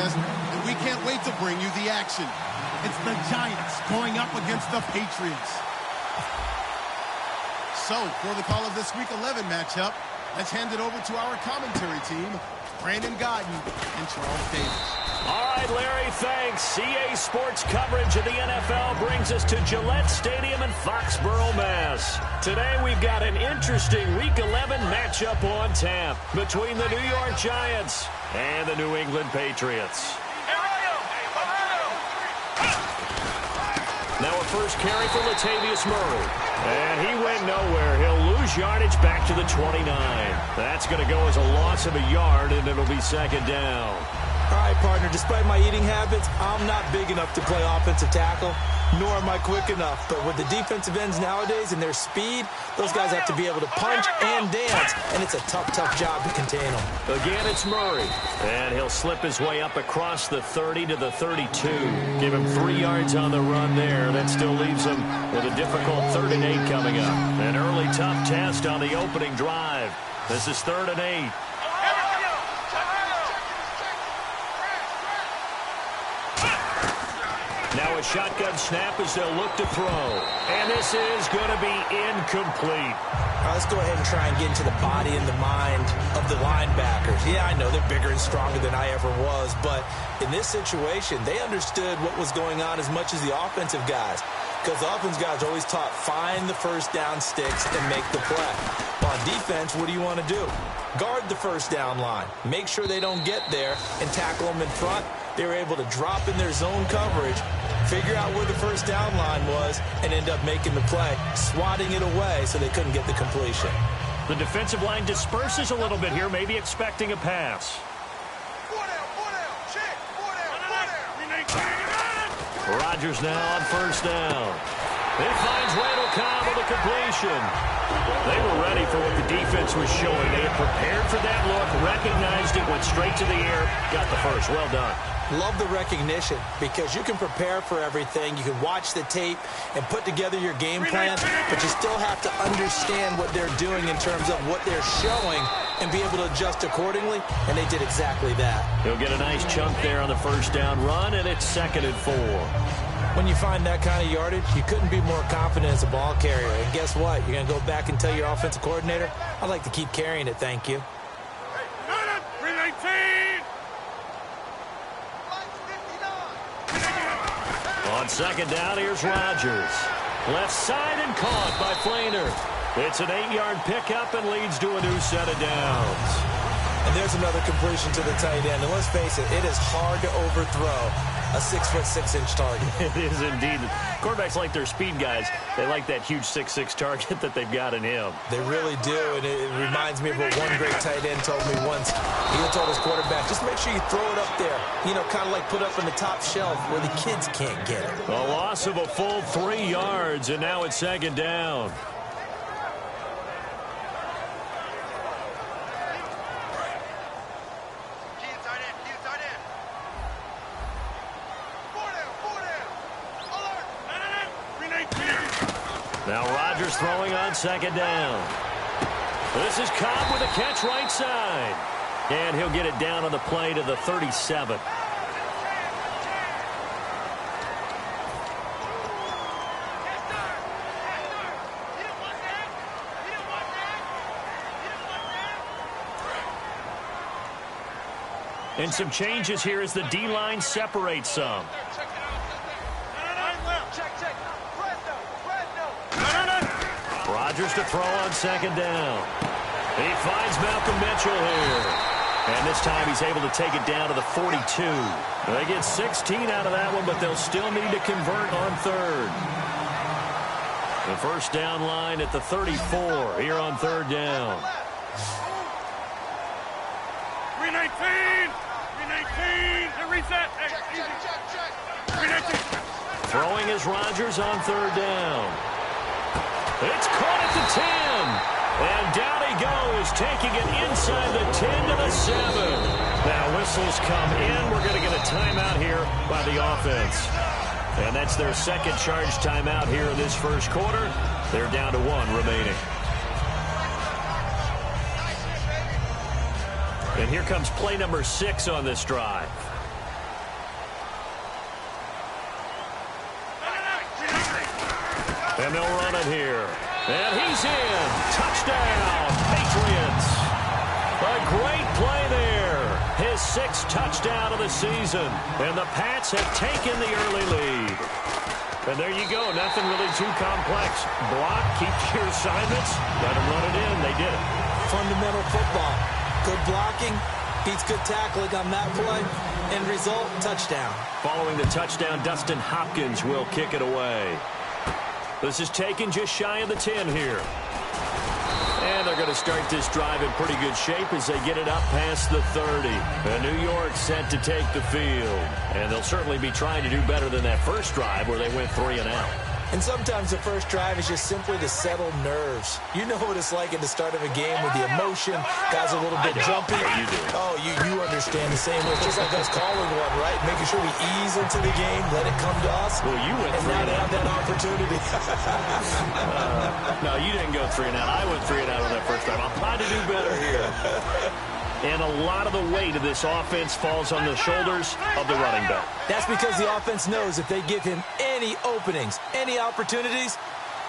contest, and we can't wait to bring you the action. It's the Giants going up against the Patriots. So, for the call of this Week 11 matchup, let's hand it over to our commentary team, Brandon Godden and Charles Davis. All right, Larry, thanks. CA Sports coverage of the NFL brings us to Gillette Stadium in Foxborough, Mass. Today we've got an interesting Week 11 matchup on tap between the New York Giants and the New England Patriots. Now a first carry for Latavius Murray. And he went nowhere. He'll lose yardage back to the 29. That's going to go as a loss of a yard, and it'll be second down. All right, partner, despite my eating habits, I'm not big enough to play offensive tackle, nor am I quick enough. But with the defensive ends nowadays and their speed, those guys have to be able to punch and dance, and it's a tough, tough job to contain them. Again, it's Murray, and he'll slip his way up across the 30 to the 32. Give him 3 yards on the run there. That still leaves him with a difficult 3rd and 8 coming up. An early tough test on the opening drive. This is 3rd and 8. Now a shotgun snap as they'll look to throw. And this is going to be incomplete. Let's go ahead and try and get into the body and the mind of the linebackers. Yeah, I know they're bigger and stronger than I ever was, but in this situation, they understood what was going on as much as the offensive guys. Because the offensive guys are always taught, find the first down sticks and make the play. On defense, what do you want to do? Guard the first down line. Make sure they don't get there and tackle them in front. They were able to drop in their zone coverage, figure out where the first down line was, and end up making the play, swatting it away so they couldn't get the completion. The defensive line disperses a little bit here, maybe expecting a pass. Rodgers now on first down. He finds Randall Cobb with a completion. They were ready for what the defense was showing. They had prepared for that look, recognized it, went straight to the air, got the first. Well done. Love the recognition because you can prepare for everything. You can watch the tape and put together your game plan, but you still have to understand what they're doing in terms of what they're showing and be able to adjust accordingly, and they did exactly that. He'll get a nice chunk there on the first down run, and it's 2nd and 4. When you find that kind of yardage, you couldn't be more confident as a ball carrier. And guess what? You're going to go back and tell your offensive coordinator, I'd like to keep carrying it, thank you. On second down, here's Rodgers. Left side and caught by Flainer. It's an 8-yard pickup and leads to a new set of downs. And there's another completion to the tight end. And let's face it, it is hard to overthrow a 6'6" target. It is indeed. Quarterbacks like their speed guys. They like that huge 6'6" target that they've got in him. They really do, and it reminds me of what one great tight end told me once. He told his quarterback, just make sure you throw it up there. You know, kind of like put up on the top shelf where the kids can't get it. A loss of a full 3 yards, and now it's second down. Now Rodgers throwing on second down. This is Cobb with a catch right side. And he'll get it down on the play to the 37. And some changes here as the D-line separates some. Rodgers to throw on second down. He finds Malcolm Mitchell here. And this time he's able to take it down to the 42. They get 16 out of that one, but they'll still need to convert on third. The first down line at the 34 here on third down. 319! 319! The reset! Hey, check. 319! Throwing is Rodgers on third down. It's caught at the 10. And down he goes, taking it inside the 10 to the 7. Now whistles come in. We're going to get a timeout here by the offense. And that's their second charge timeout here in this first quarter. They're down to 1 remaining. And here comes play number 6 on this drive. And they'll run it here. And he's in. Touchdown, Patriots. A great play there. His 6th touchdown of the season. And the Pats have taken the early lead. And there you go. Nothing really too complex. Block, keep your assignments, let them run it in. They did it. Fundamental football. Good blocking beats good tackling on that play. End result, touchdown. Following the touchdown, Dustin Hopkins will kick it away. This is taken just shy of the 10 here. And they're going to start this drive in pretty good shape as they get it up past the 30. And New York set to take the field. And they'll certainly be trying to do better than that first drive where they went 3 and out. And sometimes the first drive is just simply to settle nerves. You know what it's like at the start of a game with the emotion. Guys are a little bit jumpy. You do. Oh, you understand the same way. It's just like us calling one, right? Making sure we ease into the game, let it come to us. Well, you went 3 and now and they out. have that opportunity. No, you didn't go 3 and out. I went 3 and out on that first drive. I'll try to do better here. And a lot of the weight of this offense falls on the shoulders of the running back. That's because the offense knows if they give him any openings, any opportunities,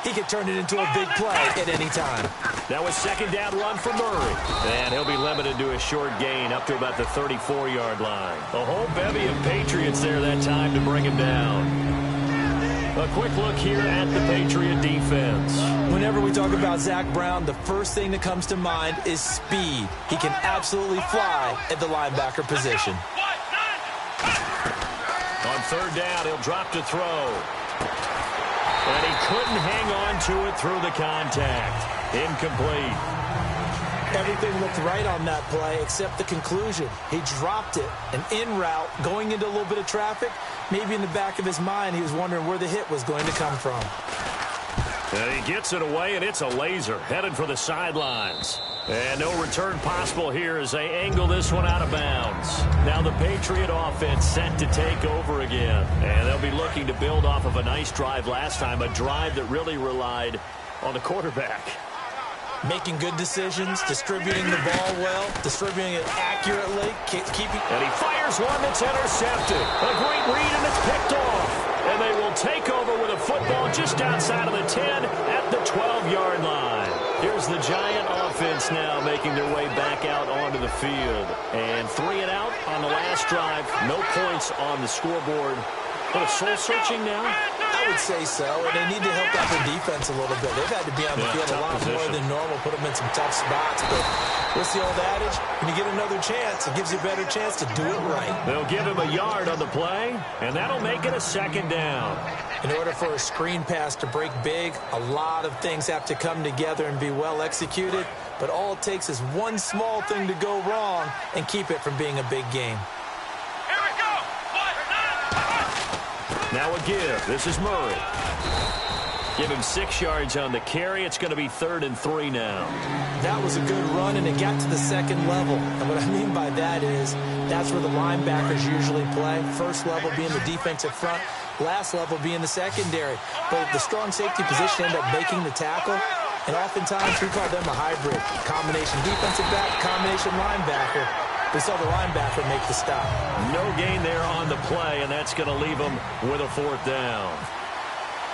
he can turn it into a big play at any time. Now a 2nd down run for Murray. And he'll be limited to a short gain up to about the 34-yard line. A whole bevy of Patriots there that time to bring him down. A quick look here at the Patriot defense. Whenever we talk about Zach Brown, the first thing that comes to mind is speed. He can absolutely fly at the linebacker position. On 3rd down, he'll drop to throw. And he couldn't hang on to it through the contact. Incomplete. Everything looked right on that play except the conclusion. He dropped it, and en route, going into a little bit of traffic, maybe in the back of his mind he was wondering where the hit was going to come from. And he gets it away, and it's a laser headed for the sidelines. And no return possible here as they angle this one out of bounds. Now the Patriot offense set to take over again. And they'll be looking to build off of a nice drive last time, a drive that really relied on the quarterback. Making good decisions, distributing the ball well, distributing it accurately, keeping... And he fires one that's intercepted. A great read, and it's picked off. And they will take over with a football just outside of the 10 at the 12-yard line. Here's the Giant offense now making their way back out onto the field. And 3 and out on the last drive. No points on the scoreboard. But a soul-searching now? I would say so, and they need to help out their defense a little bit. They've had to be on the field a lot more than normal, put them in some tough spots. But what's the old adage? When you get another chance, it gives you a better chance to do it right. They'll give him a yard on the play, and that'll make it a 2nd down. In order for a screen pass to break big, a lot of things have to come together and be well executed. But all it takes is one small thing to go wrong and keep it from being a big game. Now a give. This is Murray. Give him 6 yards on the carry. It's going to be 3rd and 3 now. That was a good run, and it got to the 2nd level. And what I mean by that is that's where the linebackers usually play. First level being the defensive front, last level being the secondary. But the strong safety position ended up making the tackle. And oftentimes we call them a hybrid. Combination defensive back, combination linebacker. We saw the linebacker make the stop. No gain there on the play, and that's going to leave them with a 4th down.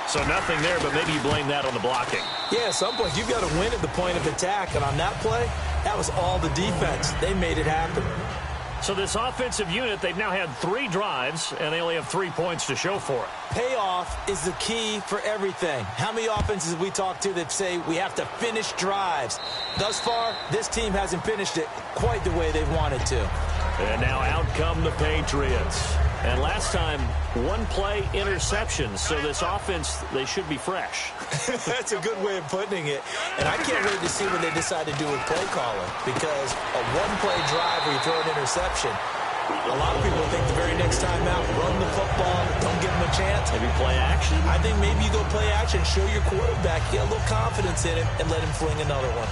So nothing there, but maybe you blame that on the blocking. Yeah, at some point you've got to win at the point of attack, and on that play, that was all the defense. They made it happen. So this offensive unit, they've now had 3 drives, and they only have 3 points to show for it. Payoff is the key for everything. How many offenses have we talked to that say we have to finish drives? Thus far, this team hasn't finished it quite the way they wanted to. And now out come the Patriots. And last time, 1-play interception. So this offense, they should be fresh. That's a good way of putting it. And I can't wait to see what they decide to do with play calling. Because a 1-play drive where you throw an interception, a lot of people think the very next time out, run the football, don't give them a chance. Maybe play action? I think maybe you go play action, show your quarterback, get a little confidence in him, and let him fling another one.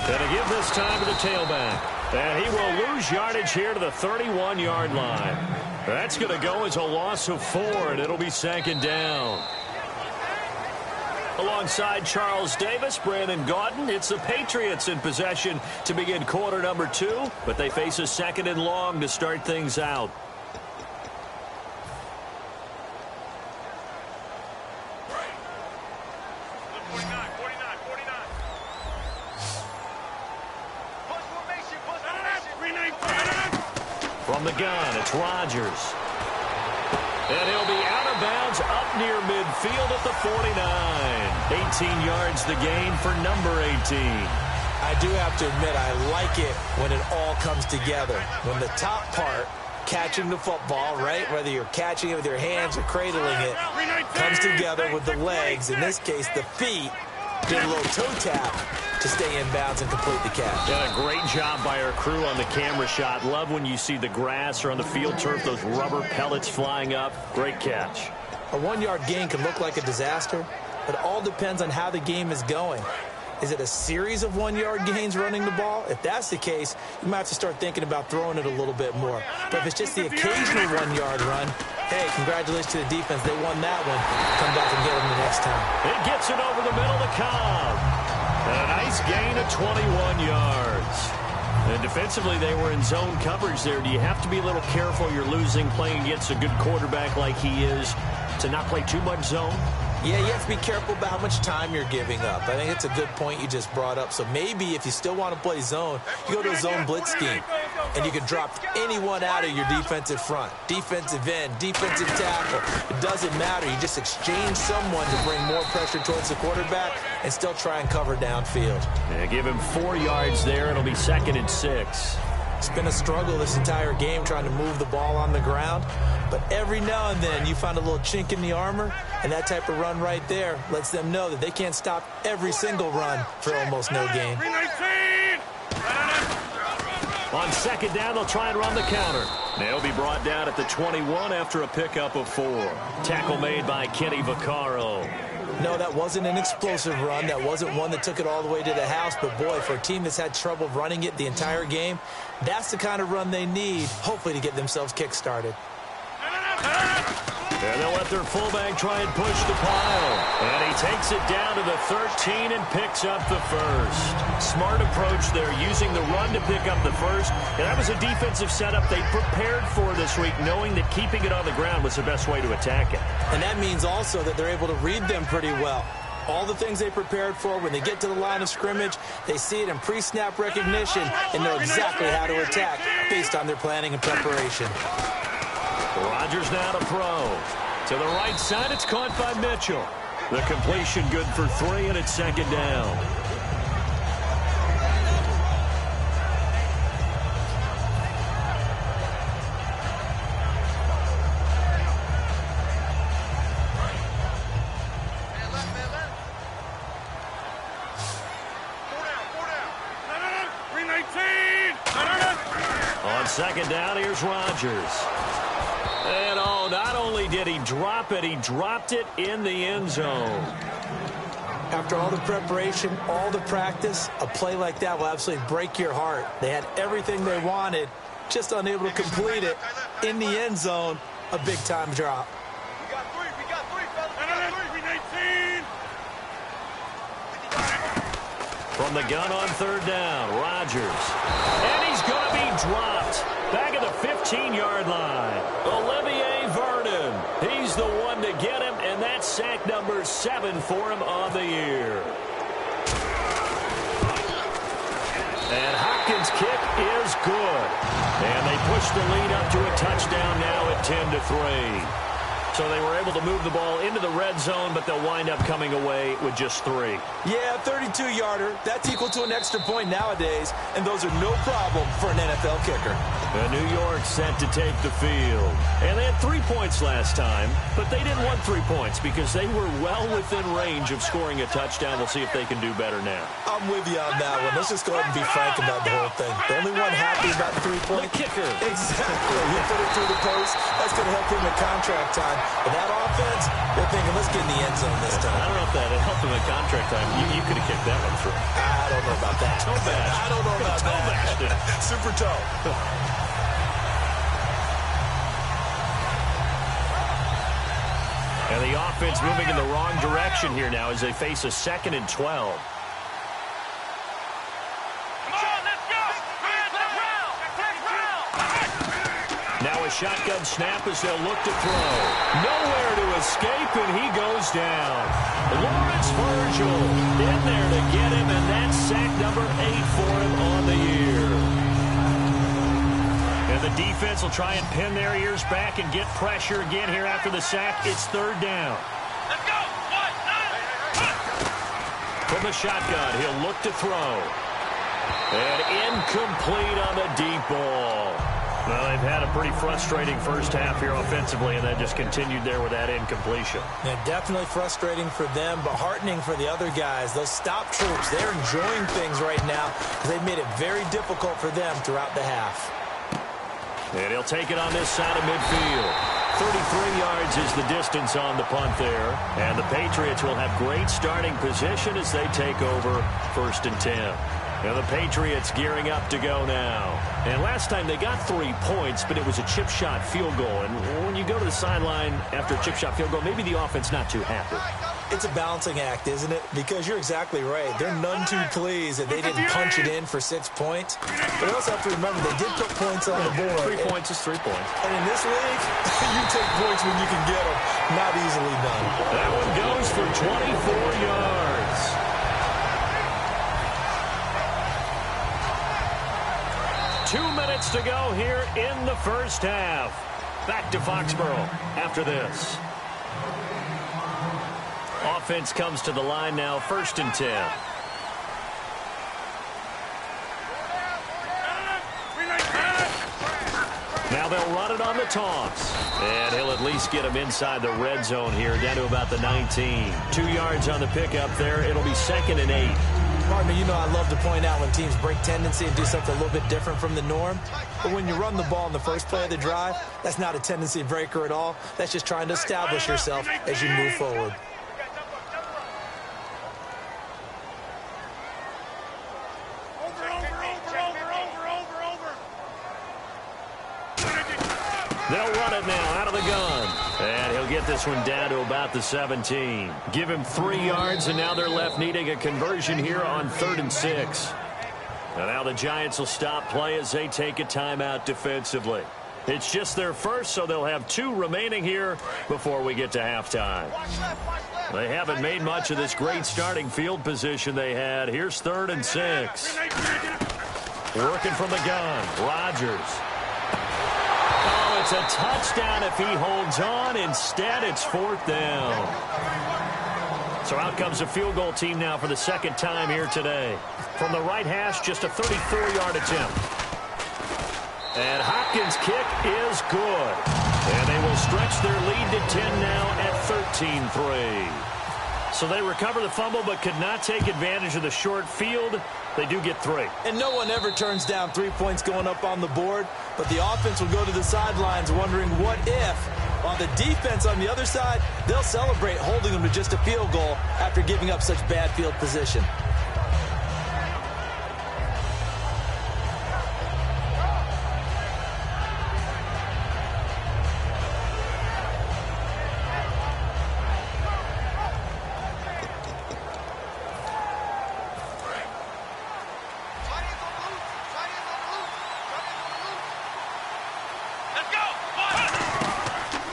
Gonna give this time to the tailback. And he will lose yardage here to the 31-yard line. That's going to go as a loss of 4, and it'll be 2nd down. Alongside Charles Davis, Brandon Gaudin, it's the Patriots in possession to begin quarter number 2, but they face a second and long to start things out. From the gun, it's Rodgers. And he'll be out of bounds up near midfield at the 49. 18 yards the gain for number 18. I do have to admit, I like it when it all comes together. When the top part, catching the football, right, whether you're catching it with your hands or cradling it, comes together with the legs, in this case the feet, did a little toe tap to stay in bounds and complete the catch. And a great job by our crew on the camera shot. Love when you see the grass or on the field turf, those rubber pellets flying up. Great catch. A 1-yard gain can look like a disaster, but it all depends on how the game is going. Is it a series of 1-yard gains running the ball? If that's the case, you might have to start thinking about throwing it a little bit more. But if it's just the occasional 1-yard run, hey, congratulations to the defense. They won that one. Come back and get them the next time. It gets it over the middle to Cobb. A nice gain of 21 yards. And defensively, they were in zone coverage there. Do you have to be a little careful? You're losing playing against a good quarterback like he is to not play too much zone? Yeah, you have to be careful about how much time you're giving up. I think it's a good point you just brought up. So maybe if you still want to play zone, you go to a zone blitz scheme. And you can drop anyone out of your defensive front. Defensive end, defensive tackle. It doesn't matter. You just exchange someone to bring more pressure towards the quarterback and still try and cover downfield. Yeah, give him 4 yards there. It'll be 2nd and 6. It's been a struggle this entire game trying to move the ball on the ground. But every now and then you find a little chink in the armor, and that type of run right there lets them know that they can't stop every single run for almost no gain. On 2nd down, they'll try and run the counter. They'll be brought down at the 21 after a pickup of 4. Tackle made by Kenny Vaccaro. No, that wasn't an explosive run. That wasn't one that took it all the way to the house. But, boy, for a team that's had trouble running it the entire game, that's the kind of run they need, hopefully, to get themselves kick-started. And they'll let their fullback try and push the pile. And he takes it down to the 13 and picks up the first. Smart approach there, using the run to pick up the first. And that was a defensive setup they prepared for this week, knowing that keeping it on the ground was the best way to attack it. And that means also that they're able to read them pretty well. All the things they prepared for, when they get to the line of scrimmage, they see it in pre-snap recognition and know exactly how to attack based on their planning and preparation. Rodgers now to throw. To the right side, it's caught by Mitchell. The completion good for 3, and it's 2nd down. On 2nd down, here's Rodgers. And not only did he drop it, he dropped it in the end zone. After all the preparation, all the practice, a play like that will absolutely break your heart. They had everything they wanted, just unable to complete it. In the end zone, a big-time drop. We got three, fellas. We got 3. From the gun on 3rd down, Rodgers. And he's going to be dropped back at the 15-yard line. Olivier Vernon. He's the one to get him, and that's sack number 7 for him on the year. And Hopkins' kick is good. And they push the lead up to a touchdown now at 10-3. So they were able to move the ball into the red zone, but they'll wind up coming away with just 3. Yeah, 32-yarder. That's equal to an extra point nowadays, and those are no problem for an NFL kicker. And New York set to take the field. And they had 3 points last time, but they didn't want 3 points because they were well within range of scoring a touchdown. We'll see if they can do better now. I'm with you on that one. Let's just go ahead and be frank about the whole thing. The only one happy about the 3-point. The kicker. Exactly. He put it through the post. That's going to help him in contract time. But that offense, they're thinking, let's get in the end zone this time. I don't know if that helped him in contract time. You could have kicked that one through. I don't know about that. Toe bash. I don't know about toe that. Bash. Super toe. And the offense moving in the wrong direction here now as they face a 2nd and 12. Now a shotgun snap as they'll look to throw. Nowhere to escape, and he goes down. Lawrence Virgil in there to get him, and that's sack number 8 for him on the year. And the defense will try and pin their ears back and get pressure again here after the sack. It's 3rd down. Let's go. From the shotgun, he'll look to throw. And incomplete on the deep ball. Well, they've had a pretty frustrating first half here offensively, and then just continued there with that incompletion. Yeah, definitely frustrating for them, but heartening for the other guys. Those stop troops, they're enjoying things right now because they've made it very difficult for them throughout the half. And he'll take it on this side of midfield. 33 yards is the distance on the punt there. And the Patriots will have great starting position as they take over 1st and 10. Now the Patriots gearing up to go now. And last time they got 3 points, but it was a chip shot field goal. And when you go to the sideline after a chip shot field goal, maybe the offense not too happy. It's a balancing act, isn't it? Because you're exactly right. They're none too pleased that they didn't punch it in for 6 points. But you also have to remember they did put points on the board. 3 points is 3 points. And in this league, you take points when you can get them. Not easily done. That one goes for 24 yards. Two minutes to go here in the first half. Back to Foxborough after this. Offense comes to the line now, 1st and 10. Now they'll run it on the toss. And he'll at least get him inside the red zone here, down to about the 19. 2 yards on the pickup there. It'll be 2nd and 8. Partner, you know I love to point out when teams break tendency and do something a little bit different from the norm. But when you run the ball in the first play of the drive, that's not a tendency breaker at all. That's just trying to establish yourself as you move forward. They'll run it now out of the gun. And he'll get this one down to about the 17. Give him 3 yards, and now they're left needing a conversion here on 3rd and 6. And now the Giants will stop play as they take a timeout defensively. It's just their first, so they'll have 2 remaining here before we get to halftime. They haven't made much of this great starting field position they had. Here's 3rd and 6. Working from the gun, Rodgers. Oh, it's a touchdown if he holds on. Instead, it's 4th down. So out comes a field goal team now for the 2nd time here today. From the right hash, just a 34-yard attempt. And Hopkins' kick is good. And they will stretch their lead to 10 now at 13-3. So they recover the fumble but could not take advantage of the short field. They do get 3. And no one ever turns down 3 points going up on the board. But the offense will go to the sidelines wondering what if. On the defense on the other side, they'll celebrate holding them to just a field goal after giving up such bad field position.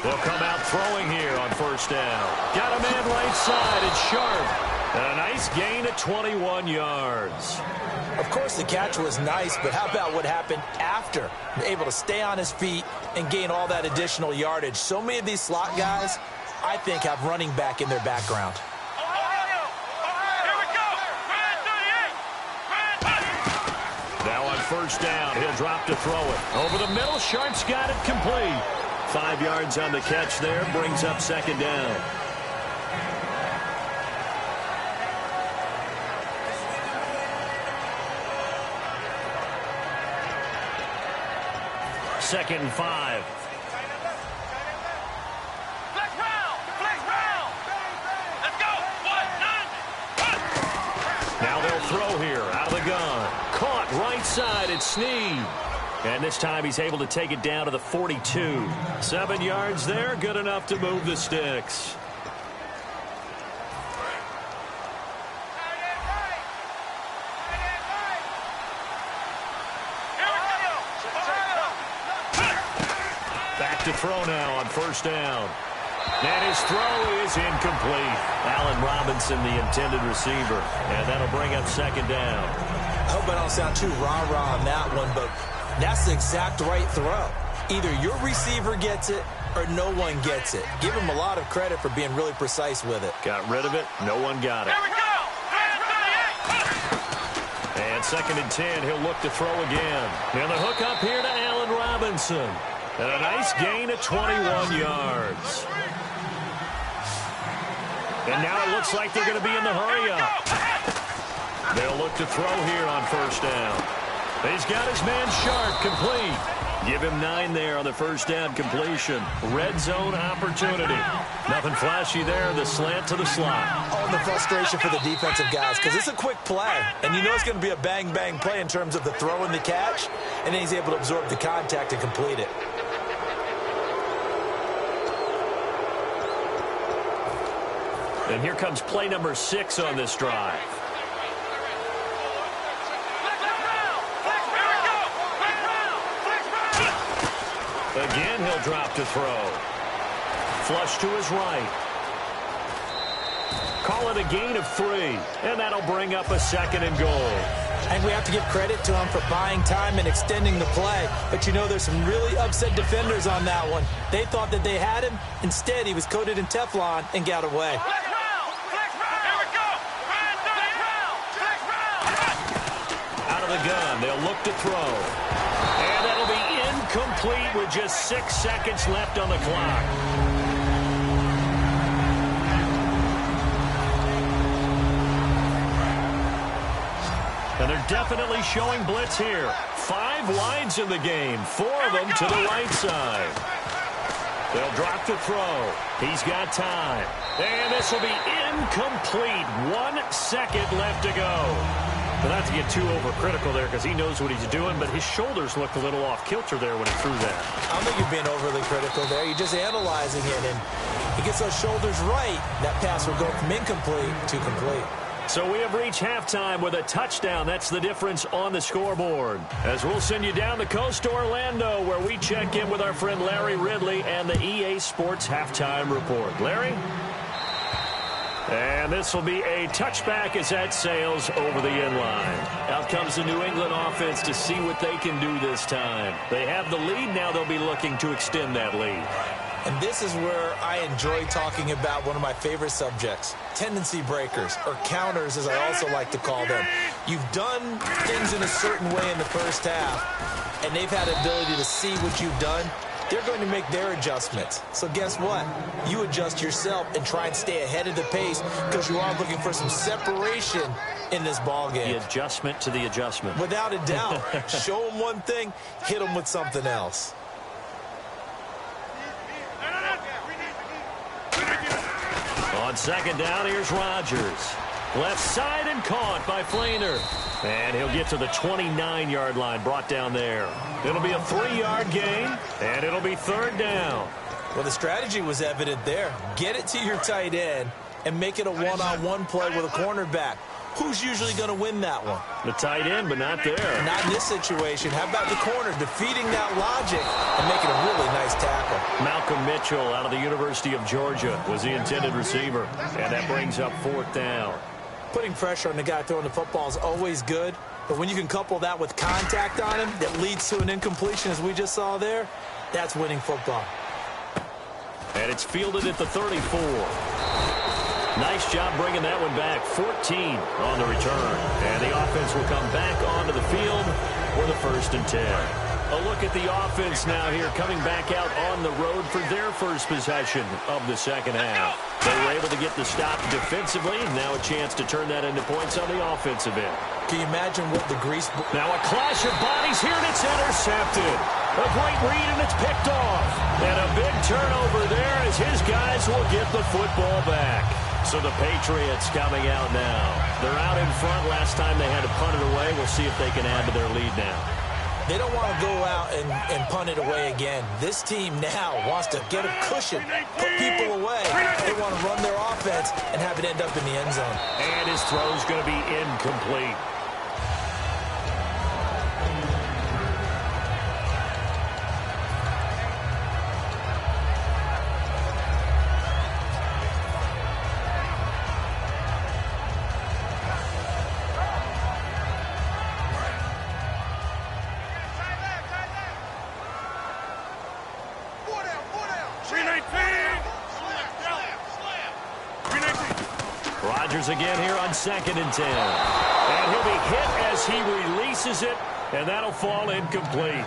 They'll come out throwing here on 1st down. Got a man right side. It's Sharp. And a nice gain of 21 yards. Of course, the catch was nice, but how about what happened after? Able to stay on his feet and gain all that additional yardage. So many of these slot guys, I think, have running back in their background. Now on 1st down, he'll drop to throw it. Over the middle, Sharp's got it complete. 5 yards on the catch there, brings up 2nd down. Second and 5. Flex round! Let's go! Now they'll throw here out of the gun. Caught right side at Schnides. And this time he's able to take it down to the 42. 7 yards there, good enough to move the sticks. to throw now on first down. And his throw is incomplete. Allen Robinson, the intended receiver. And that'll bring up second down. I hope I don't sound too rah-rah on that one, but that's the exact right throw. Either your receiver gets it or no one gets it. Give him a lot of credit for being really precise with it. Got rid of it. No one got it. Here we go. And second and 10, he'll look to throw again. And the hook up here to Allen Robinson. And a nice gain of 21 yards. And now it looks like they're going to be in the hurry-up. They'll look to throw here on first down. He's got his man Sharp complete. Give him 9 there on the first down completion. Red zone opportunity. Nothing flashy there. The slant to the slot. Oh, and the frustration for the defensive guys, because it's a quick play. And you know it's going to be a bang-bang play in terms of the throw and the catch. And then he's able to absorb the contact and complete it. And here comes play number 6 on this drive. Again, he'll drop to throw. Flush to his right. Call it a gain of 3. And that'll bring up a second and goal. And we have to give credit to him for buying time and extending the play. But you know, there's some really upset defenders on that one. They thought that they had him. Instead, he was coated in Teflon and got away. Out of the gun, they'll look to throw. And that'll be incomplete with just 6 seconds left on the clock. And they're definitely showing blitz here. 5 wides in the game, 4 of them to the right side. They'll drop to throw. He's got time. And this will be incomplete. 1 second left to go. But not to get too overcritical there because he knows what he's doing, but his shoulders looked a little off kilter there when he threw that. I don't think you're being overly critical there. You're just analyzing it, and he gets those shoulders right. That pass will go from incomplete to complete. So we have reached halftime with a touchdown. That's the difference on the scoreboard. As we'll send you down the coast to Orlando, where we check in with our friend Larry Ridley and the EA Sports Halftime Report. Larry? And this will be a touchback as that sails over the inline. Out comes the New England offense to see what they can do this time. They have the lead. Now they'll be looking to extend that lead. And this is where I enjoy talking about one of my favorite subjects, tendency breakers, or counters as I also like to call them. You've done things in a certain way in the first half, and they've had the ability to see what you've done. They're going to make their adjustments. So guess what? You adjust yourself and try and stay ahead of the pace because you are looking for some separation in this ball game. The adjustment to the adjustment. Without a doubt. Show them one thing, hit them with something else. On second down, here's Rodgers. Left side and caught by Flainer. And he'll get to the 29-yard line, brought down there. It'll be a 3-yard gain, and it'll be third down. Well, the strategy was evident there. Get it to your tight end and make it a one-on-one play with a cornerback. Who's usually going to win that one? The tight end, but not there. Not in this situation. How about the corner defeating that logic and making a really nice tackle? Malcolm Mitchell out of the University of Georgia was the intended receiver, and that brings up fourth down. Putting pressure on the guy throwing the football is always good, but when you can couple that with contact on him that leads to an incompletion, as we just saw there, that's winning football. And it's fielded at the 34. Nice job bringing that one back. 14 on the return. And the offense will come back onto the field for the 1st and 10. A look at the offense now here, coming back out on the road for their first possession of the second half. They were able to get the stop defensively. Now a chance to turn that into points on the offensive end. Can you imagine what the grease... Now a clash of bodies here, and it's intercepted. A great read, and it's picked off. And a big turnover there as his guys will get the football back. So the Patriots coming out now. They're out in front. Last time they had to punt it away. We'll see if they can add to their lead now. They don't want to go out and punt it away again. This team now wants to get a cushion, put people away. They want to run their offense and have it end up in the end zone. And his throw's going to be incomplete. Rodgers again here on 2nd and 10. And he'll be hit as he releases it, and that'll fall incomplete.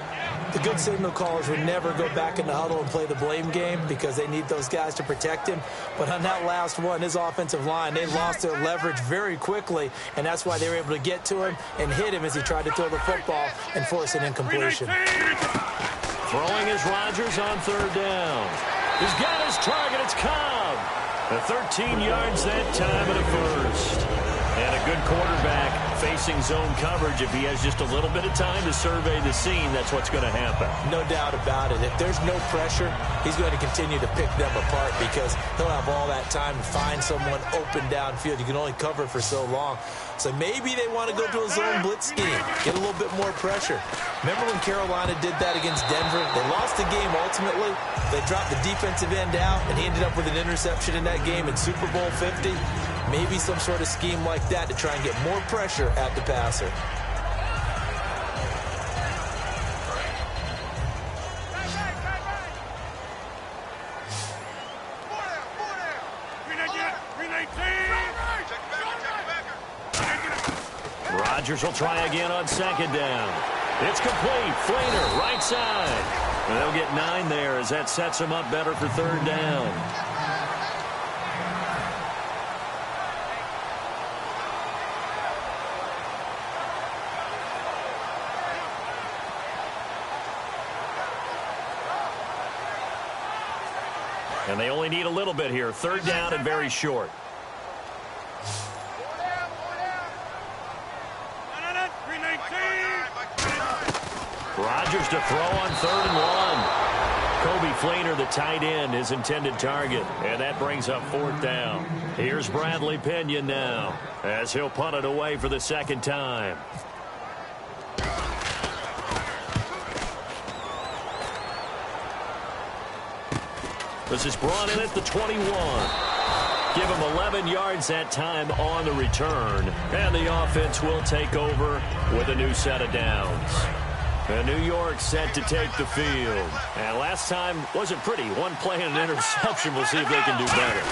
The good signal callers would never go back in the huddle and play the blame game because they need those guys to protect him. But on that last one, his offensive line, they lost their leverage very quickly, and that's why they were able to get to him and hit him as he tried to throw the football and force an incompletion. Throwing is Rodgers on 3rd down. He's got his target. It's Cobb. 13 yards that time and a first. And a good quarterback facing zone coverage. If he has just a little bit of time to survey the scene, that's what's going to happen. No doubt about it. If there's no pressure, he's going to continue to pick them apart because he'll have all that time to find someone open downfield. You can only cover for so long. So maybe they want to go to a zone blitz scheme, get a little bit more pressure. Remember when Carolina did that against Denver? They lost the game ultimately. They dropped the defensive end out, and he ended up with an interception in that game in Super Bowl 50. Maybe some sort of scheme like that to try and get more pressure at the passer. Rodgers will try again on 2nd down. It's complete. Flainer, right side. And they'll get 9 there as that sets them up better for 3rd down. And they only need a little bit here. 3rd down and very short. Rodgers to throw on 3rd and 1. Kobe Flainer, the tight end, his intended target. And that brings up 4th down. Here's Bradley Pinion now as he'll punt it away for the 2nd time. This is brought in at the 21. Give him 11 yards that time on the return. And the offense will take over with a new set of downs. And New York set to take the field. And last time wasn't pretty. One play and an interception. We'll see if they can do better.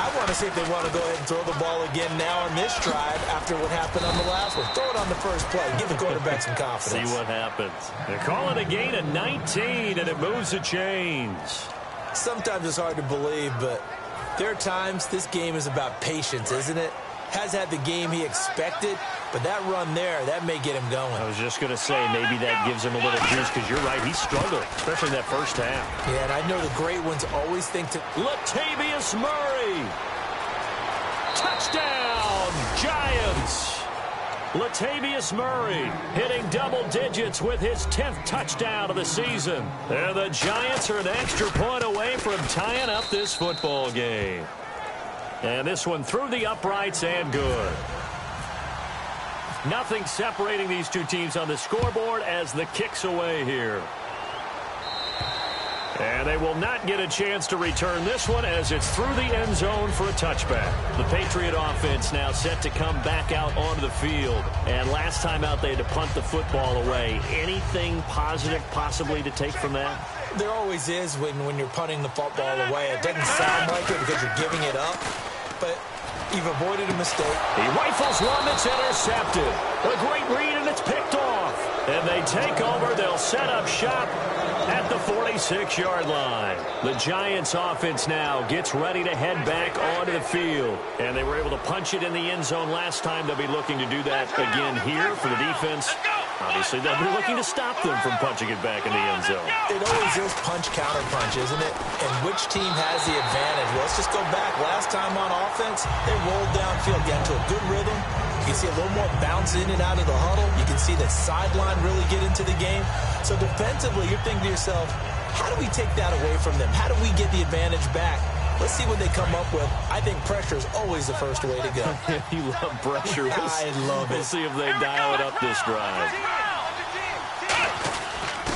I want to see if they want to go ahead and throw the ball again now on this drive after what happened on the last one. Throw it on the first play. Give the quarterback some confidence. See what happens. They call it a gain of 19, and it moves the chains. Sometimes it's hard to believe, but there are times this game is about patience, isn't it? Has had the game he expected, but that run there, that may get him going. I was just going to say, maybe that gives him a little juice, because you're right, he struggled, especially in that first half. Yeah, and I know the great ones always think to... Latavius Murray! Touchdown, Giants! Latavius Murray hitting double digits with his 10th touchdown of the season. And the Giants are an extra point away from tying up this football game. And this one through the uprights and good. Nothing separating these two teams on the scoreboard as the kick's away here. And they will not get a chance to return this one as it's through the end zone for a touchback. The Patriot offense now set to come back out onto the field. And last time out, they had to punt the football away. Anything positive possibly to take from that? There always is when you're punting the football away. It doesn't sound like it because you're giving it up, but you've avoided a mistake. He rifles one that's intercepted. A great read, and it's picked off. And they take over. They'll set up shop at the 46-yard line. The Giants offense now gets ready to head back onto the field. And they were able to punch it in the end zone last time. They'll be looking to do that again here for the defense. Obviously, they'll be looking to stop them from punching it back in the end zone. It always is punch-counter-punch, isn't it? And which team has the advantage? Well, let's just go back. Last time on offense, they rolled downfield, got into a good rhythm. You can see a little more bounce in and out of the huddle. You can see the sideline really get into the game. So defensively, you're thinking to yourself, how do we take that away from them? How do we get the advantage back? Let's see what they come up with. I think pressure is always the first way to go. You love pressure. I love it. We'll see if they dial it up this drive.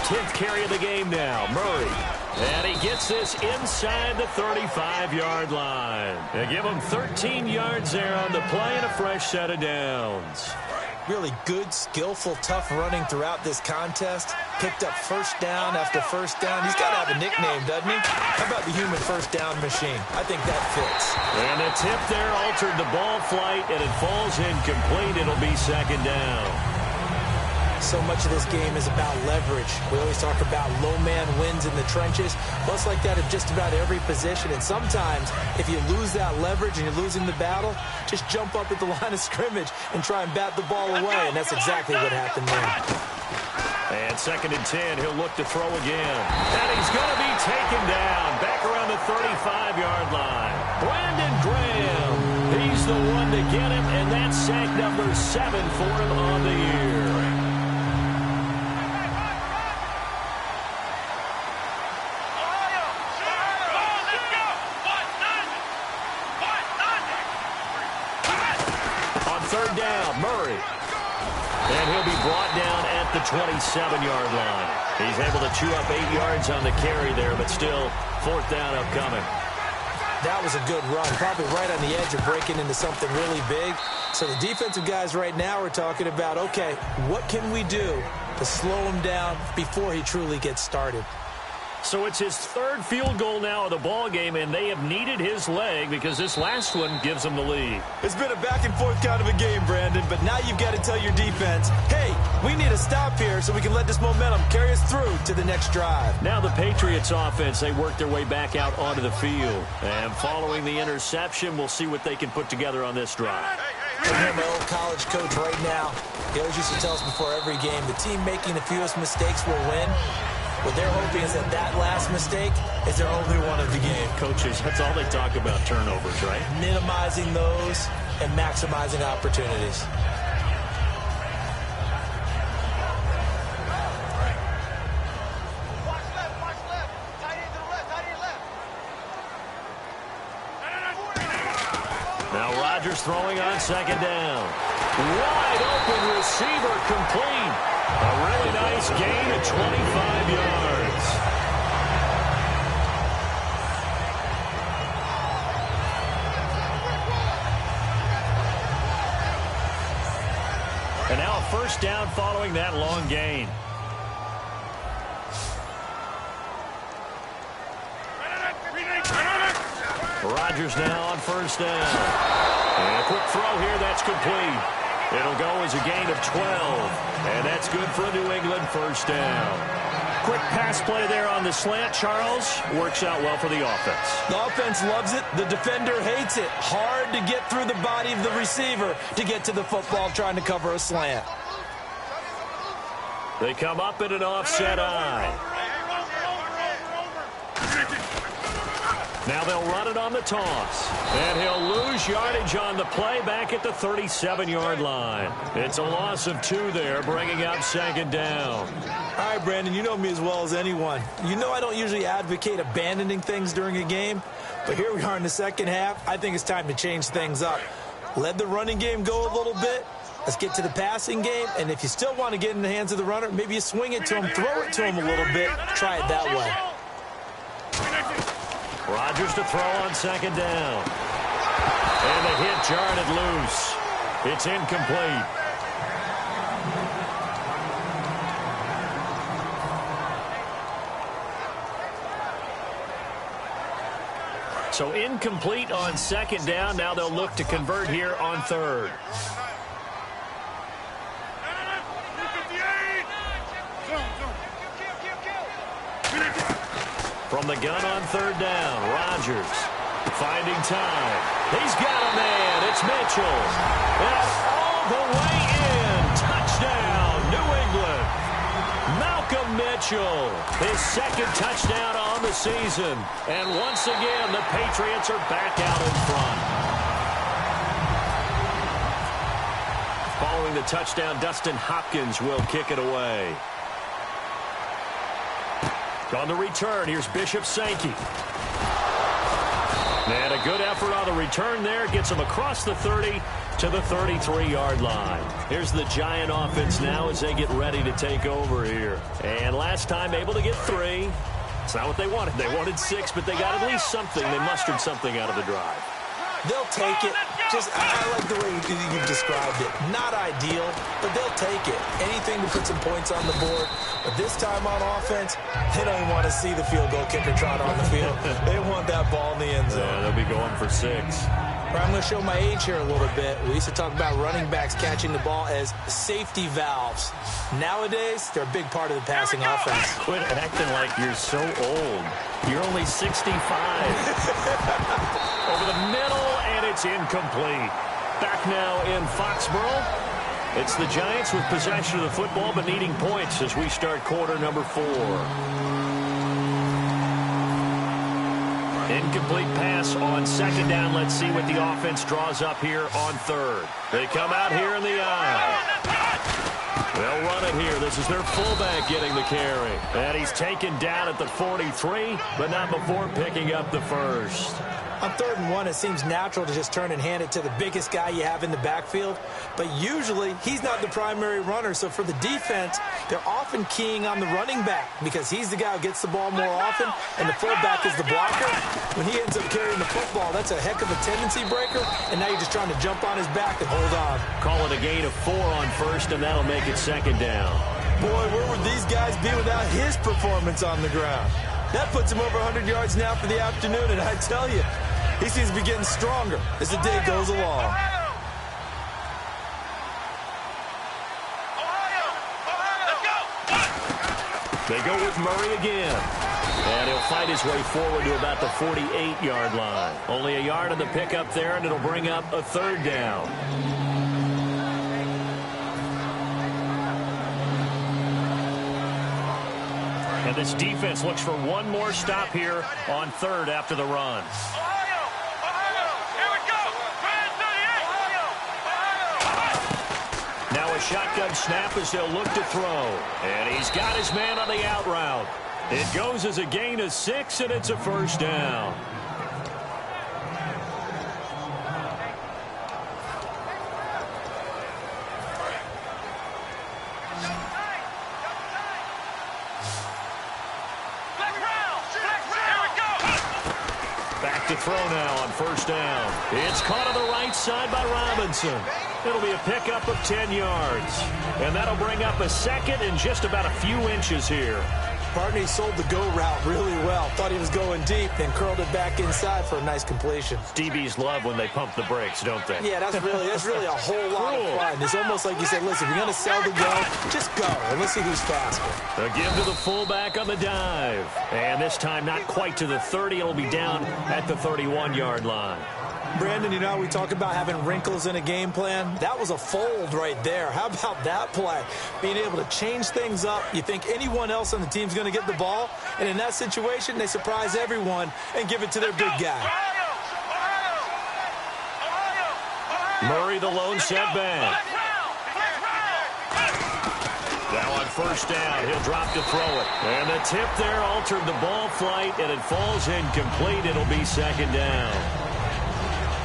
10th carry of the game now, Murray. And he gets this inside the 35-yard line. They give him 13 yards there on the play and a fresh set of downs. Really good, skillful, tough running throughout this contest. Picked up first down after first down. He's got to have a nickname, doesn't he? How about the human first down machine? I think that fits. And the tip there altered the ball flight, and it falls incomplete. It'll be second down. So much of this game is about leverage. We always talk about low man wins in the trenches. Well, it's like that at just about every position. And sometimes, if you lose that leverage and you're losing the battle, just jump up at the line of scrimmage and try and bat the ball away. And that's exactly what happened there. And 2nd and 10, he'll look to throw again. And he's going to be taken down back around the 35-yard line. Brandon Graham, he's the one to get him, and that's sack number 7 for him on the year. Third down, Murray. And he'll be brought down at the 27-yard line. He's able to chew up 8 yards on the carry there, but still 4th down upcoming. That was a good run, probably right on the edge of breaking into something really big. So the defensive guys right now are talking about, okay, what can we do to slow him down before he truly gets started? So it's his 3rd field goal now of the ball game, and they have needed his leg because this last one gives them the lead. It's been a back-and-forth kind of a game, Brandon, but now you've got to tell your defense, hey, we need to stop here so we can let this momentum carry us through to the next drive. Now the Patriots offense, they work their way back out onto the field. And following the interception, we'll see what they can put together on this drive. I hear my old college coach right now. He always used to tell us before every game, the team making the fewest mistakes will win. What they're hoping is that last mistake is their only one of the game. Coaches, that's all they talk about, turnovers, right? Minimizing those and maximizing opportunities. Now Rodgers throwing on 2nd down. Wide open receiver complete. A really nice gain of 25 yards. And now a 1st down following that long gain. Rodgers now on 1st down. And a quick throw here, that's complete. It'll go as a gain of 12. And that's good for a New England 1st down. Quick pass play there on the slant, Charles. Works out well for the offense. The offense loves it. The defender hates it. Hard to get through the body of the receiver to get to the football trying to cover a slant. They come up in an offset eye. Now they'll run it on the toss. And he'll lose yardage on the play back at the 37-yard line. It's a loss of 2 there, bringing up 2nd down. All right, Brandon, you know me as well as anyone. You know I don't usually advocate abandoning things during a game, but here we are in the 2nd half. I think it's time to change things up. Let the running game go a little bit. Let's get to the passing game, and if you still want to get in the hands of the runner, maybe you swing it to him, throw it to him a little bit, try it that way. Rodgers to throw on 2nd down. And the hit jarred it loose. It's incomplete. So incomplete on 2nd down. Now they'll look to convert here on 3rd. From the gun on 3rd down, Rodgers finding time. He's got a man. It's Mitchell. And all the way in. Touchdown, New England. Malcolm Mitchell, his 2nd touchdown on the season. And once again, the Patriots are back out in front. Following the touchdown, Dustin Hopkins will kick it away. On the return, here's Bishop Sankey. And a good effort on the return there. Gets him across the 30 to the 33-yard line. Here's the Giant offense now as they get ready to take over here. And last time able to get 3. It's not what they wanted. They wanted 6, but they got at least something. They mustered something out of the drive. They'll take it. I like the way you've described it. Not ideal, but they'll take it. Anything to put some points on the board. But this time on offense, they don't even want to see the field goal kicker trot on the field. They want that ball in the end zone. Yeah, they'll be going for 6. I'm going to show my age here a little bit. We used to talk about running backs catching the ball as safety valves. Nowadays, they're a big part of the passing offense. Quit acting like you're so old. You're only 65. Over the middle, and it's incomplete. Back now in Foxborough. It's the Giants with possession of the football, but needing points as we start quarter number 4. Incomplete pass on second down. Let's see what the offense draws up here on third. They come out here in the eye. They'll run it here. This is their fullback getting the carry. And he's taken down at the 43, but not before picking up the first. On 3rd and 1, it seems natural to just turn and hand it to the biggest guy you have in the backfield. But usually, he's not the primary runner. So for the defense, they're often keying on the running back because he's the guy who gets the ball more often, and the fullback is the blocker. When he ends up carrying the football, that's a heck of a tendency breaker, and now you're just trying to jump on his back and hold on. Call it a gain of 4 on first, and that'll make it second down. Boy, where would these guys be without his performance on the ground? That puts him over 100 yards now for the afternoon, and I tell you, he seems to be getting stronger as the day goes along. They go with Murray again. And he'll fight his way forward to about the 48-yard line. Only a yard on the pickup there, and it'll bring up a 3rd down. And this defense looks for one more stop here on 3rd after the run. Now a shotgun snap as they'll look to throw. And he's got his man on the out route. It goes as a gain of 6, and it's a 1st down. Back to throw now on 1st down. It's caught on the right side by Robinson. It'll be a pickup of 10 yards. And that'll bring up a 2nd and just about a few inches here. Barney sold the go route really well. Thought he was going deep, then curled it back inside for a nice completion. DBs love when they pump the brakes, don't they? Yeah, that's really a whole lot of fun. It's almost like you said, listen, if you're going to sell the go, just go, and let's see who's faster. A give to the fullback on the dive. And this time not quite to the 30. It'll be down at the 31-yard line. Brandon, you know, we talk about having wrinkles in a game plan. That was a fold right there. How about that play? Being able to change things up. You think anyone else on the team's going to get the ball, and in that situation, they surprise everyone and give it to their big guy. Murray, the lone setback. Now on 1st down, he'll drop to throw it. And the tip there altered the ball flight, and it falls incomplete. It'll be 2nd down.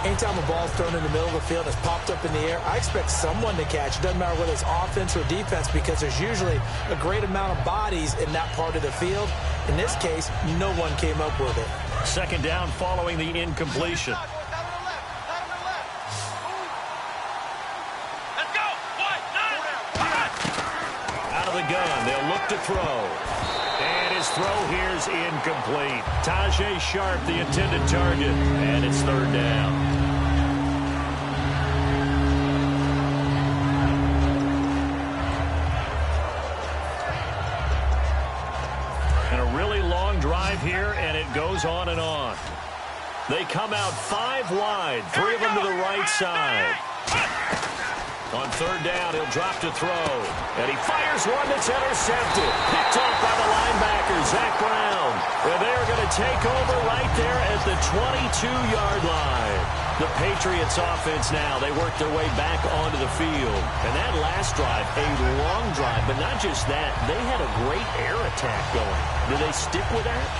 Anytime a ball's thrown in the middle of the field, it's popped up in the air, I expect someone to catch. It doesn't matter whether it's offense or defense because there's usually a great amount of bodies in that part of the field. In this case, no one came up with it. 2nd down following the incompletion. Let's go. Out of the gun, they'll look to throw. And his throw here's incomplete. Tajay Sharp, the intended target, and it's 3rd down. And a really long drive here, and it goes on and on. They come out 5 wide, 3 of them to the right side. On 3rd down, he'll drop to throw. And he fires one that's intercepted. Picked off by the linebacker, Zach Brown. And they're going to take over right there at the 22-yard line. The Patriots offense now, they work their way back onto the field. And that last drive, a long drive, but not just that. They had a great air attack going. Do they stick with that?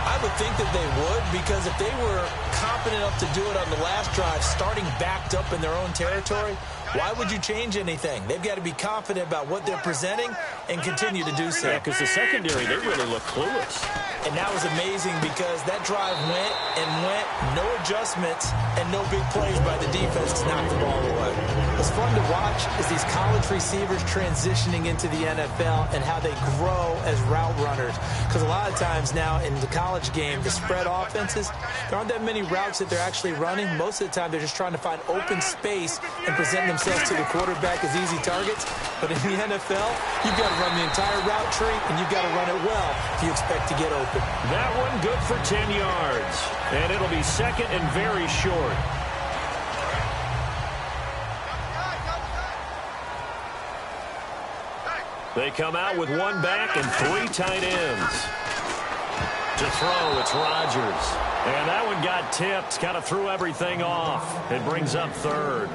I would think that they would, because if they were confident confident enough to do it on the last drive, starting backed up in their own territory, why would you change anything? They've got to be confident about what they're presenting and continue to do so. Yeah, because the secondary, they really look clueless. And that was amazing because that drive went and went, no adjustments, and no big plays by the defense to knock the ball away. What's fun to watch is these college receivers transitioning into the NFL and how they grow as route runners. Because a lot of times now in the college game, the spread offenses, there aren't that many routes that they're actually running. Most of the time, they're just trying to find open space and present themselves to the quarterback as easy targets. But in the NFL, you've got to run the entire route tree, and you've got to run it well if you expect to get open. That one good for 10 yards. And it'll be second and very short. They come out with one back and 3 tight ends. To throw, it's Rodgers. And that one got tipped, kind of threw everything off. It brings up third.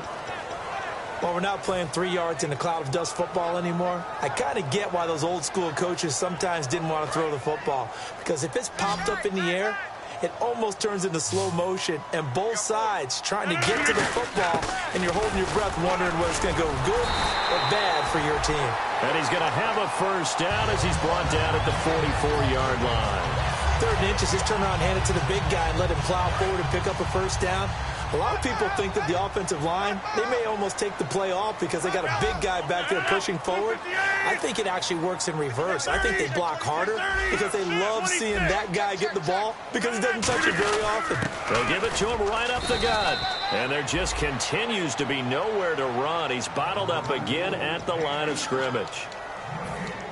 Well, we're not playing 3 yards in a cloud of dust football anymore. I kind of get why those old school coaches sometimes didn't want to throw the football. Because if it's popped up in the air, it almost turns into slow motion. And both sides trying to get to the football, and you're holding your breath wondering whether it's going to go good or bad for your team. And he's going to have a first down as he's brought down at the 44-yard line. 3rd and inches, just turn around, hand it to the big guy, and let him plow forward and pick up a first down. A lot of people think that the offensive line, they may almost take the play off because they got a big guy back there pushing forward. I think it actually works in reverse. I think they block harder because they love seeing that guy get the ball because he doesn't touch it very often. They'll give it to him right up the gut. And there just continues to be nowhere to run. He's bottled up again at the line of scrimmage.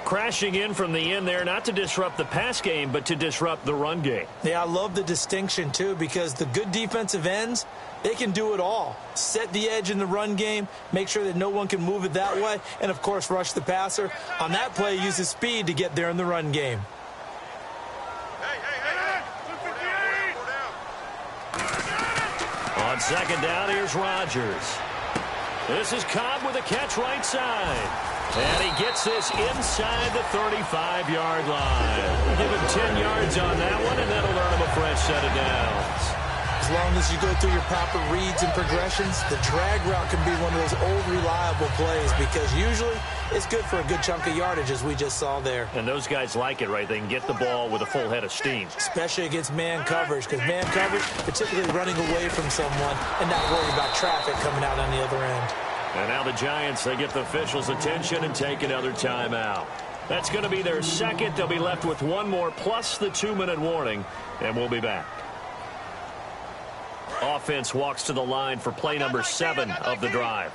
Crashing in from the end there, not to disrupt the pass game, but to disrupt the run game. Yeah, I love the distinction, too, because the good defensive ends, they can do it all. Set the edge in the run game, make sure that no one can move it that way, and, of course, rush the passer. On that play, use his speed to get there in the run game. On second down, here's Rodgers. This is Cobb with a catch right side. And he gets this inside the 35-yard line. Give him 10 yards on that one, and that'll earn him a fresh set of downs. As long as you go through your proper reads and progressions, the drag route can be one of those old reliable plays because usually it's good for a good chunk of yardage, as we just saw there. And those guys like it, right? They can get the ball with a full head of steam. Especially against man coverage, because man coverage, particularly running away from someone and not worried about traffic coming out on the other end. And now the Giants, they get the officials' attention and take another timeout. That's going to be their second. They'll be left with one more plus the 2-minute warning, and we'll be back. Offense walks to the line for play number 7 of the drive.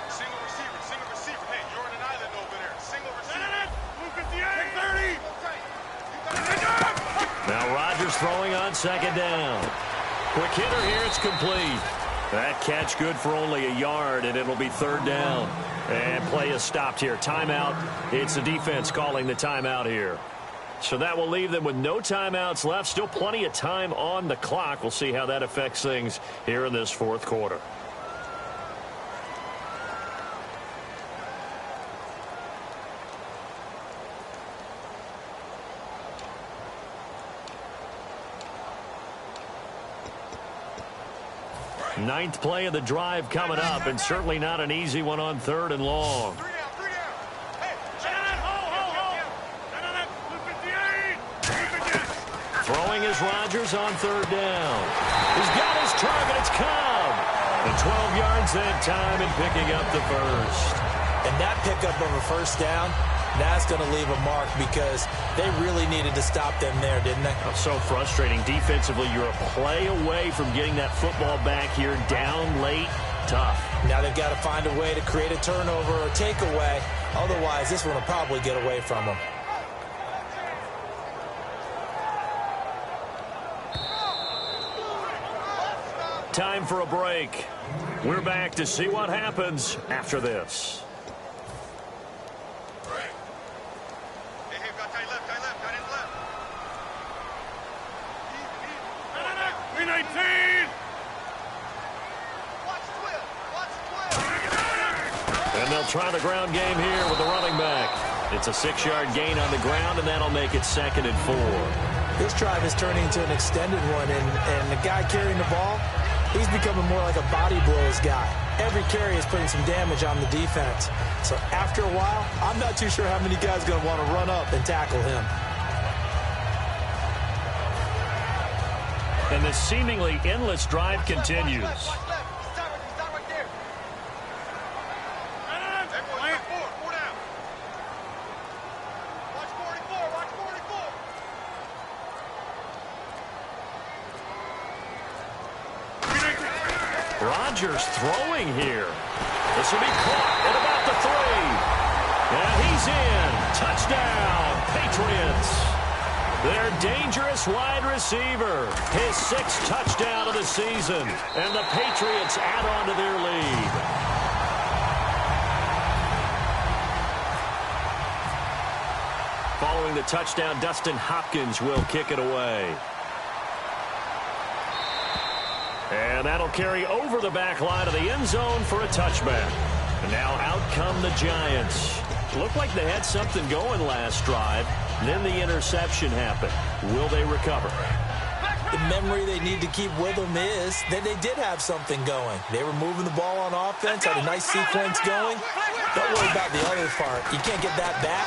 Single receiver. Hey, you're on an island over there. Single receiver. Now Rodgers throwing on second down. Quick hitter here, it's complete. That catch good for only a yard, and it'll be 3rd down. And play is stopped here. Timeout. It's the defense calling the timeout here. So that will leave them with no timeouts left. Still plenty of time on the clock. We'll see how that affects things here in this 4th quarter. Ninth play of the drive coming up, and certainly not an easy one on 3rd and long. Throwing is Rodgers on 3rd down. He's got his target. It's Cobb. And 12 yards that time and picking up the first. And that pickup of a first down, that's going to leave a mark because they really needed to stop them there, didn't they? Oh, so frustrating. Defensively, you're a play away from getting that football back here down late. Tough. Now they've got to find a way to create a turnover or takeaway. Otherwise, this one will probably get away from them. Time for a break. We're back to see what happens after this. Hey, got tight left, got in left. 319. And they'll try the ground game here with the running back. It's a 6-yard gain on the ground, and that'll make it 2nd and 4. This drive is turning into an extended one, and the guy carrying the ball, he's becoming more like a body blows guy. Every carry is putting some damage on the defense. So after a while, I'm not too sure how many guys are going to want to run up and tackle him. And the seemingly endless drive continues. Rodgers throwing here. This will be caught at about the 3. And he's in. Touchdown, Patriots. Their dangerous wide receiver. His 6th touchdown of the season. And the Patriots add on to their lead. Following the touchdown, Dustin Hopkins will kick it away. And that'll carry over the back line of the end zone for a touchback. And now out come the Giants. Looked like they had something going last drive. Then the interception happened. Will they recover? The memory they need to keep with them is that they did have something going. They were moving the ball on offense, had a nice sequence going. Don't worry about the other part. You can't get that back.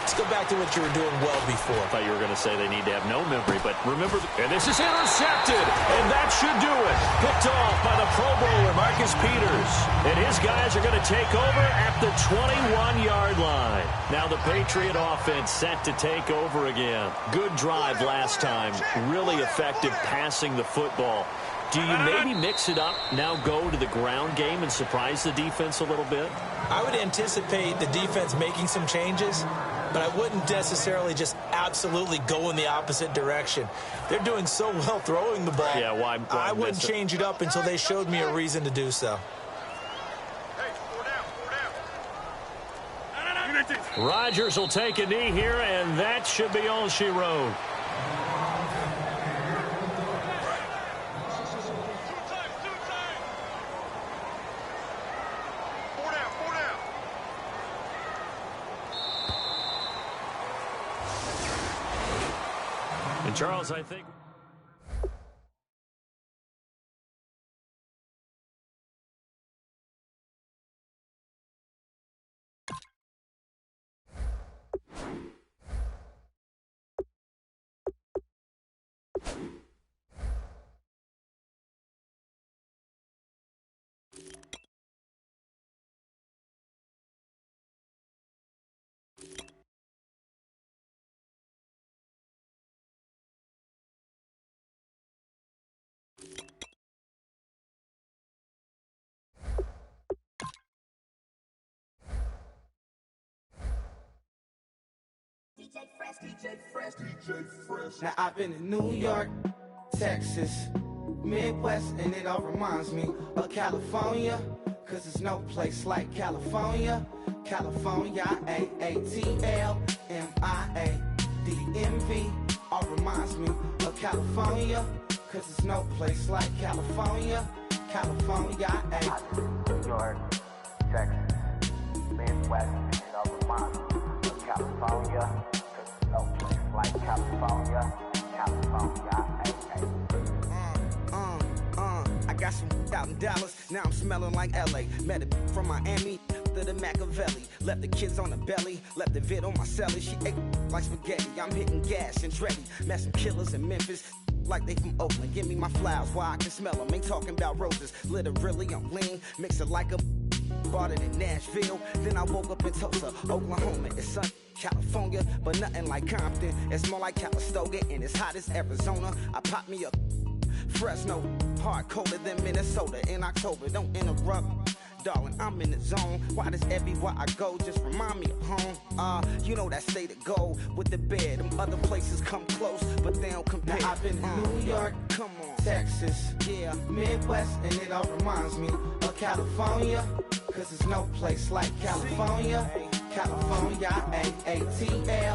Let's go back to what you were doing well before. I thought you were going to say they need to have no memory, but remember, and this is intercepted, and that should do it. Picked off by the Pro Bowler, Marcus Peters. And his guys are going to take over at the 21-yard line. Now the Patriot offense set to take over again. Good drive last time. Really effective passing the football. Do you maybe mix it up, now go to the ground game and surprise the defense a little bit? I would anticipate the defense making some changes, but I wouldn't necessarily just absolutely go in the opposite direction. They're doing so well throwing the ball. Yeah, why I wouldn't change it up until they showed me a reason to do so. Rodgers will take a knee here, and that should be all she wrote. And Charles, I think... Now I've been in New York, Texas, Midwest, and it all reminds me of California, cause there's no place like California. California, A-A-T-L-M-I-A-D-M-V, all reminds me of California, cause there's no place like California. California, New York, Texas, Midwest, and it all reminds me of California. No place like California, California, I got some out in Dallas, now I'm smelling like LA. Met a from Miami to the Machiavelli. Left the kids on the belly, left the vid on my celly. She ate like spaghetti, I'm hitting gas and Dreddy. Met some killers in Memphis, like they from Oakland. Give me my flowers while I can smell them. Ain't talking about roses, literally I'm lean. Mix it like a bought it in Nashville. Then I woke up in Tulsa, Oklahoma. It's sun. California, but nothing like Compton. It's more like Calistoga, and it's hot as Arizona. I pop me a Fresno, hard colder than Minnesota in October. Don't interrupt, darling, I'm in the zone. Why does everywhere I go just remind me of home? You know that state of gold with the bed. Them other places come close, but they don't compare. Now I've been in New York, come on, Texas, yeah, Midwest, and it all reminds me of California, cause there's no place like California. California, A-A-T-L-M-I-A-D-M-V,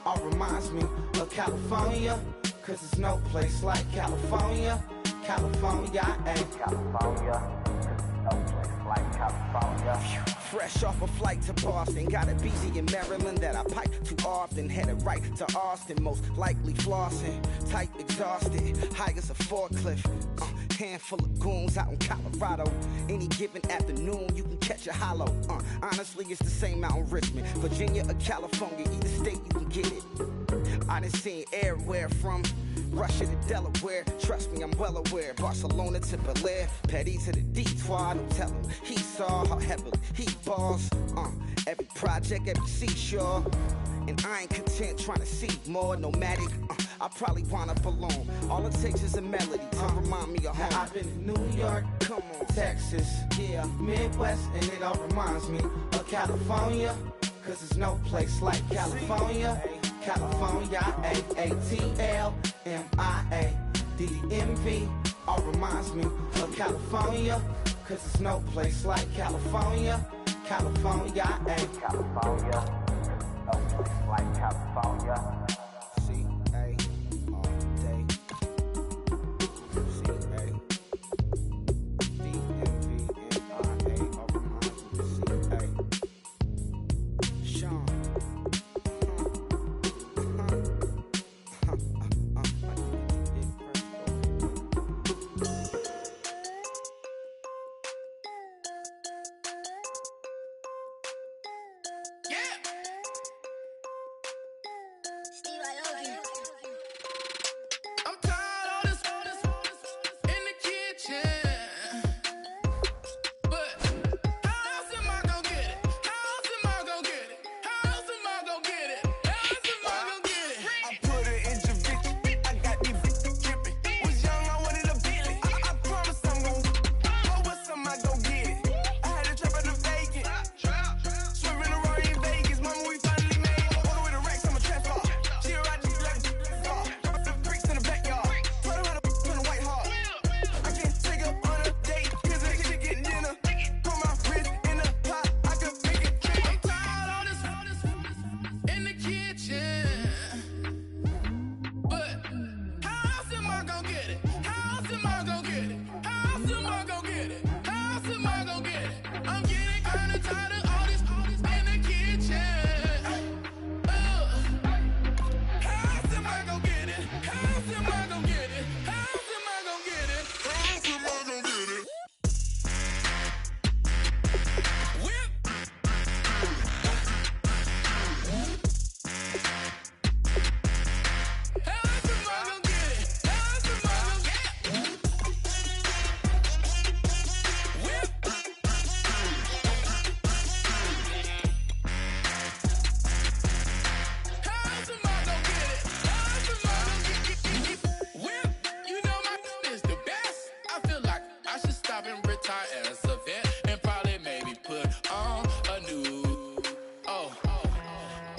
all reminds me of California, cause there's no place like California. California, California, no place like California. Fresh off a flight to Boston, got a BD in Maryland that I pipe too often. Headed right to Austin, most likely flossing. Tight, exhausted, high as a forklift. Handful of goons out in Colorado. Any given afternoon, you can catch a hollow. Honestly, it's the same out in Richmond, Virginia or California. Either state, you can get it. I done seen everywhere from Russia to Delaware. Trust me, I'm well aware. Barcelona to Bel Air, Petty to the Detroit. No telling he saw how heavily he balls. Every project, every seashore. And I ain't content trying to see more nomadic. I probably wind up alone. All it takes is a melody to remind me of home. I've been in New York, Come on, Texas, yeah, Midwest, and it all reminds me of California. Cause there's no place like California. California, A-A-T-L-M-I-A-D-D-M-V. All reminds me of California. Cause there's no place like California. California, California, no place like California. C-A all day. C-A D-M-V-M-I-A all reminds me of C-A. Sean. I'm tired of this in the kitchen. But how else am I gonna get it? How else am I gonna get it? How else am I gonna get it? How else am I gonna get it? I put her in Javicia. I got these bitches dripping. Was young, I wanted a Bentley. I promise I'm gon' but what's am I gon' get it? I had a trap at the vacant. Swerving around in Vegas. Mama, we finally made it. On the way to Rex, I'm a trap car. She ride this like a car. The bricks in the backyard. Taught her how to turn a white heart. I can't take her on a date. Cause a chick getting dinner. Put my wrist in the pot. I could make it drink. I'm tired of this in the kitchen. But how else am I gonna get it? How else am I gonna get it? How else am I gonna get it? How else am I gonna get it? I'm getting kinda tired of all this in the kitchen. How else am I gonna get it? How else am I gonna get it? How else am I gonna get it? How else am I gonna get it? Whip. How else am I gonna get it? How else am I gonna get it? Whip. How else am I gonna get it? How else am I gonna get it? Whip. You know my is the best. I feel like I should stop and retire as a vet and probably maybe put on a new. Oh,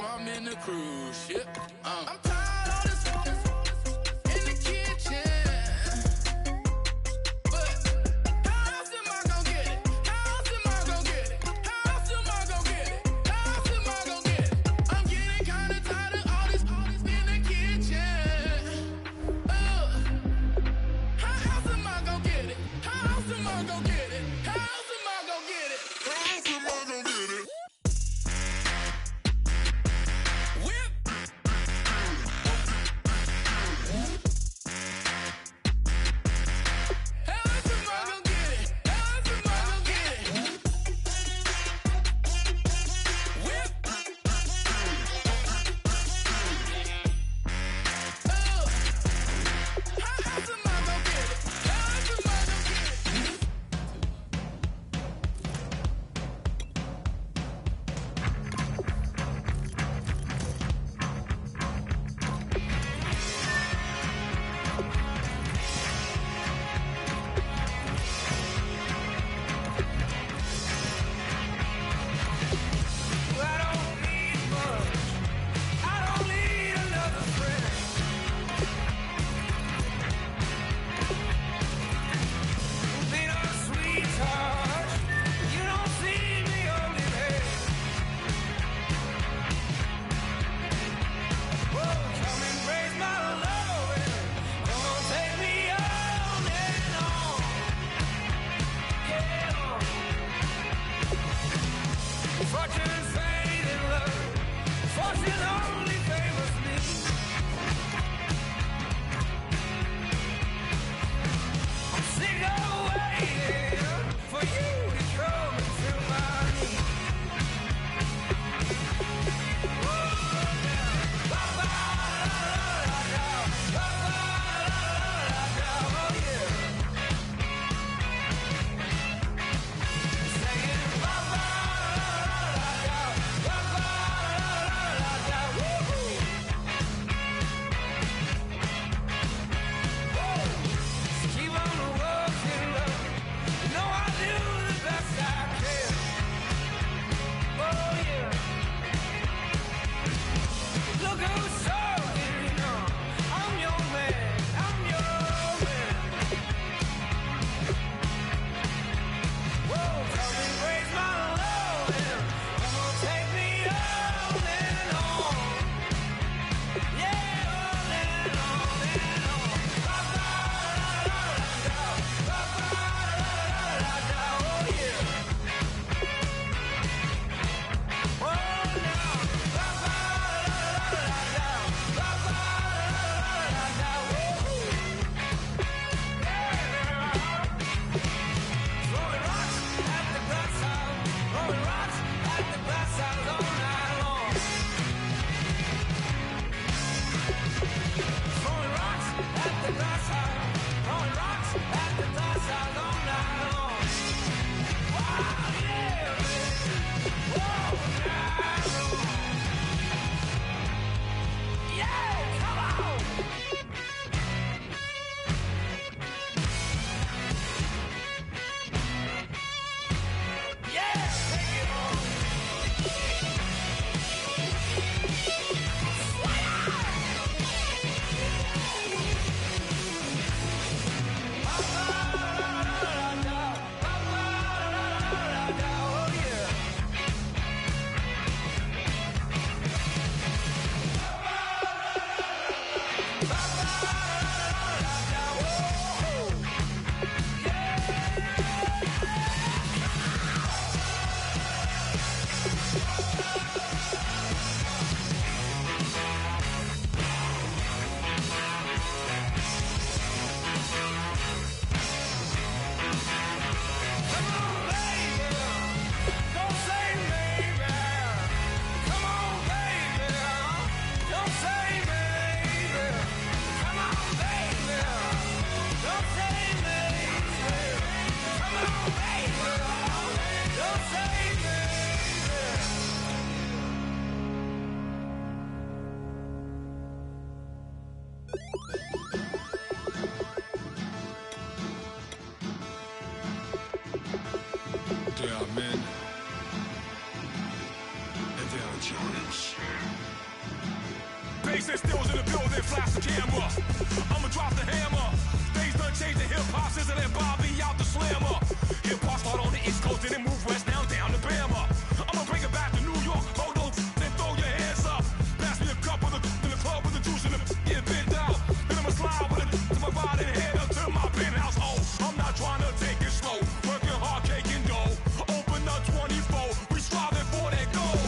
I'm in the cruise ship. I'm tired of this in the kitchen. But how else am I gonna get it? How else am I gonna get it? How else am I gonna get it? How else am I gonna get it? I'm getting kinda tired of all this in the kitchen. How else am I gonna get it? How else am I gonna get it? How else am I gonna get it? How else am I gonna get it? Whip. How else am I gonna get it? How else am I gonna get it? Whip. How else am I gonna get it? How else am I gonna get it? for you to come into my knee. There are men, and there are giants. Bass and stills in the building, flash the camera. I'ma drop the hammer. Things done changed, the hip-hop sizzle and Bobby out the slammer. Hip-hop start on the East Coast and then move west, now down to Bama. I'ma bring it back to New York, hold on, then throw your hands up. Pass me a cup of the in the club with the juice in the get bent out. Then I'ma slide with it to my body and head up to my penthouse. Oh, I'm not trying to take it slow, working hard, cake and dough. Open up 24, we striving for that goal.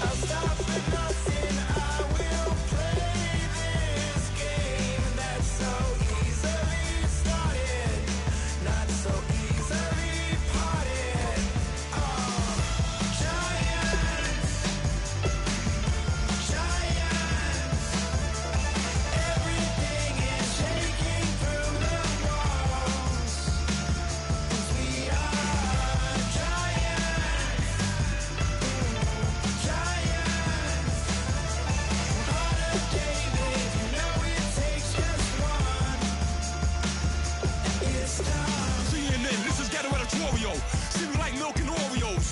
I'll stop for nothing, I will play this game that's so easily started, not so easily parted. Giants, everything is shaking through the walls, 'cause we are giants. Heart of David, you know it takes just one. It's time. CNN, this is Ghetto Editorial. See me like milk and Oreos.